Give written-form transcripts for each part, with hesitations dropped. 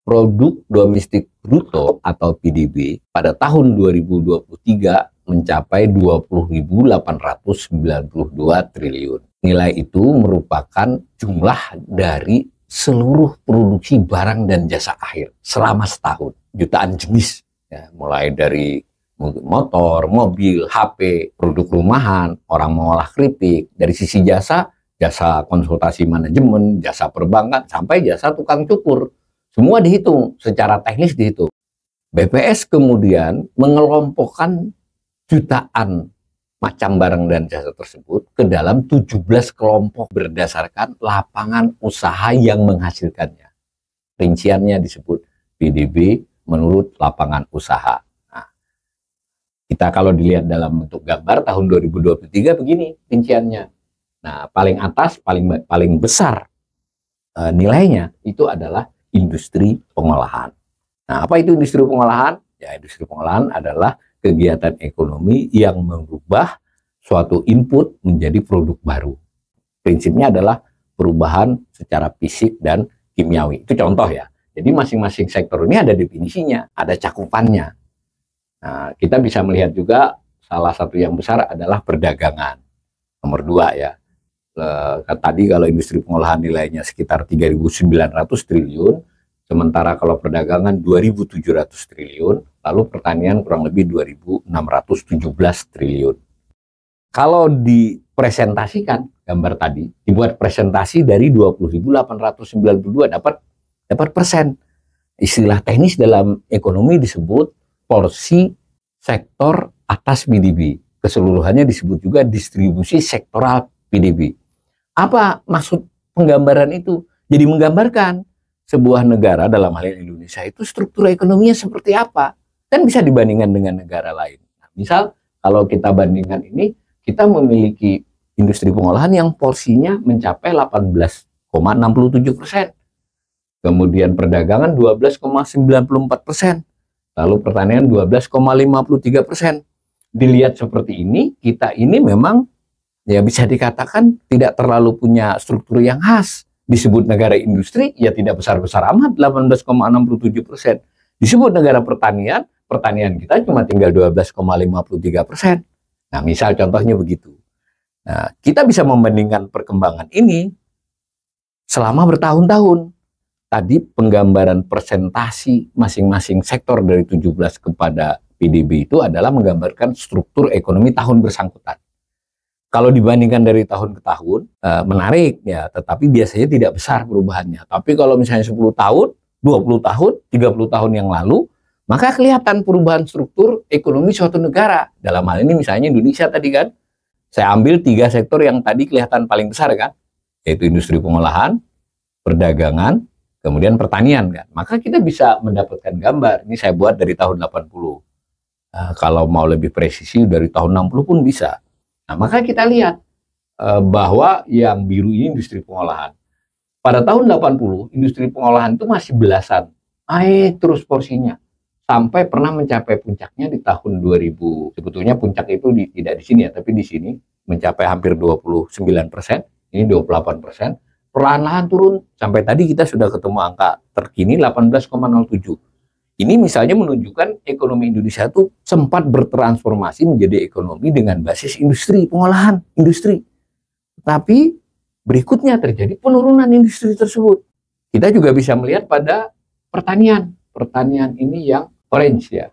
Produk Domestik Bruto atau PDB pada tahun 2023 mencapai 20.892 triliun. Nilai itu merupakan jumlah dari seluruh produksi barang dan jasa akhir selama setahun. Jutaan jenis, ya, mulai dari motor, mobil, HP, produk rumahan, orang mengolah keripik, dari sisi jasa, jasa konsultasi manajemen, jasa perbankan, sampai jasa tukang cukur. Semua dihitung, secara teknis dihitung. BPS kemudian mengelompokkan jutaan macam barang dan jasa tersebut ke dalam 17 kelompok berdasarkan lapangan usaha yang menghasilkannya. Rinciannya disebut PDB menurut lapangan usaha. Nah, kita kalau dilihat dalam bentuk gambar tahun 2023 begini rinciannya. Nah, paling atas, paling besar nilainya itu adalah industri pengolahan. Nah, apa itu industri pengolahan? Ya, industri pengolahan adalah kegiatan ekonomi yang merubah suatu input menjadi produk baru. Prinsipnya adalah perubahan secara fisik dan kimiawi. Itu contoh ya. Jadi masing-masing sektor ini ada definisinya, ada cakupannya. Nah, kita bisa melihat juga salah satu yang besar adalah perdagangan. Nomor 2 ya. Tadi kalau industri pengolahan nilainya sekitar 3.900 triliun, sementara kalau perdagangan 2.700 triliun, lalu pertanian kurang lebih 2.617 triliun. Kalau dipresentasikan gambar tadi, dibuat presentasi dari 20.892 dapat persen. Istilah teknis dalam ekonomi disebut porsi sektor atas PDB. Keseluruhannya disebut juga distribusi sektoral PDB. Apa maksud penggambaran itu? Jadi menggambarkan sebuah negara, dalam hal ini Indonesia, itu struktur ekonominya seperti apa. Dan bisa dibandingkan dengan negara lain. Nah, misal kalau kita bandingkan ini, kita memiliki industri pengolahan yang porsinya mencapai 18,67%. Kemudian perdagangan 12,94%. Lalu pertanian 12,53%. Dilihat seperti ini, kita ini memang ya bisa dikatakan tidak terlalu punya struktur yang khas. Disebut negara industri, ya tidak besar-besar amat, 18,67%. Disebut negara pertanian, pertanian kita cuma tinggal 12,53%. Nah, misal contohnya begitu. Nah, kita bisa membandingkan perkembangan ini selama bertahun-tahun. Tadi penggambaran presentasi masing-masing sektor dari 17 kepada PDB itu adalah menggambarkan struktur ekonomi tahun bersangkutan. Kalau dibandingkan dari tahun ke tahun, menarik ya, tetapi biasanya tidak besar perubahannya. Tapi kalau misalnya 10 tahun, 20 tahun, 30 tahun yang lalu, maka kelihatan perubahan struktur ekonomi suatu negara. Dalam hal ini misalnya Indonesia tadi kan, saya ambil 3 sektor yang tadi kelihatan paling besar kan, yaitu industri pengolahan, perdagangan, kemudian pertanian kan. Maka kita bisa mendapatkan gambar. Ini saya buat dari tahun 80. Kalau mau lebih presisi dari tahun 60 pun bisa. Nah, maka kita lihat bahwa yang biru ini industri pengolahan. Pada tahun 80, industri pengolahan itu masih belasan. Naik terus porsinya. Sampai pernah mencapai puncaknya di tahun 2000. Sebetulnya puncak itu tidak di sini ya, tapi di sini mencapai hampir 29%. Ini 28%. Perlahan-lahan turun. Sampai tadi kita sudah ketemu angka terkini 18,07. Ini misalnya menunjukkan ekonomi Indonesia itu sempat bertransformasi menjadi ekonomi dengan basis industri, pengolahan industri. Tapi berikutnya terjadi penurunan industri tersebut. Kita juga bisa melihat pada pertanian. Pertanian ini yang orange ya.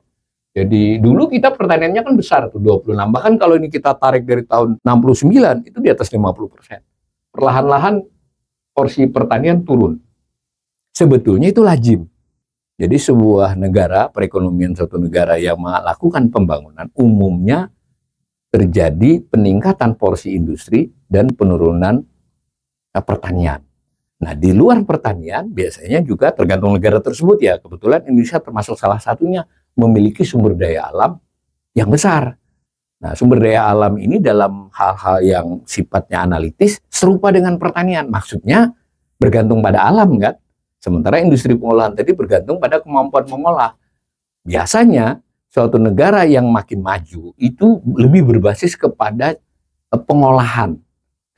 Jadi dulu kita pertaniannya kan besar tuh 26. Bahkan kalau ini kita tarik dari tahun 69 itu di atas 50%. Perlahan-lahan porsi pertanian turun. Sebetulnya itu lazim. Jadi sebuah negara, perekonomian suatu negara yang melakukan pembangunan umumnya terjadi peningkatan porsi industri dan penurunan pertanian. Nah, di luar pertanian biasanya juga tergantung negara tersebut ya. Kebetulan Indonesia termasuk salah satunya memiliki sumber daya alam yang besar. Nah, sumber daya alam ini dalam hal-hal yang sifatnya analitis serupa dengan pertanian. Maksudnya bergantung pada alam kan. Sementara industri pengolahan tadi bergantung pada kemampuan mengolah. Biasanya suatu negara yang makin maju itu lebih berbasis kepada pengolahan.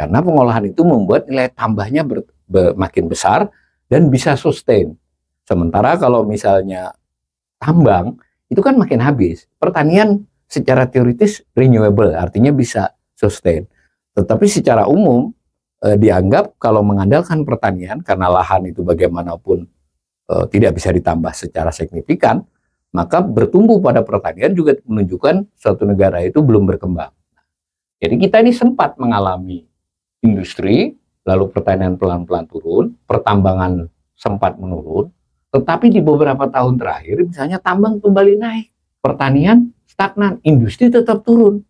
Karena pengolahan itu membuat nilai tambahnya makin besar dan bisa sustain. Sementara kalau misalnya tambang, itu kan makin habis. Pertanian secara teoritis renewable, artinya bisa sustain. Tetapi secara umum dianggap kalau mengandalkan pertanian, karena lahan itu bagaimanapun tidak bisa ditambah secara signifikan, maka bertumbuh pada pertanian juga menunjukkan suatu negara itu belum berkembang. Jadi kita ini sempat mengalami industri, lalu pertanian pelan-pelan turun, pertambangan sempat menurun, tetapi di beberapa tahun terakhir, misalnya tambang kembali naik, pertanian stagnan, industri tetap turun.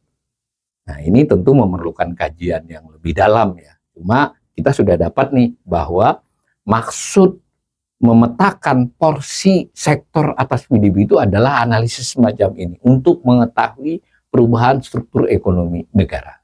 Nah, ini tentu memerlukan kajian yang lebih dalam ya. Cuma kita sudah dapat nih bahwa maksud memetakan porsi sektor atas PDB itu adalah analisis semacam ini untuk mengetahui perubahan struktur ekonomi negara.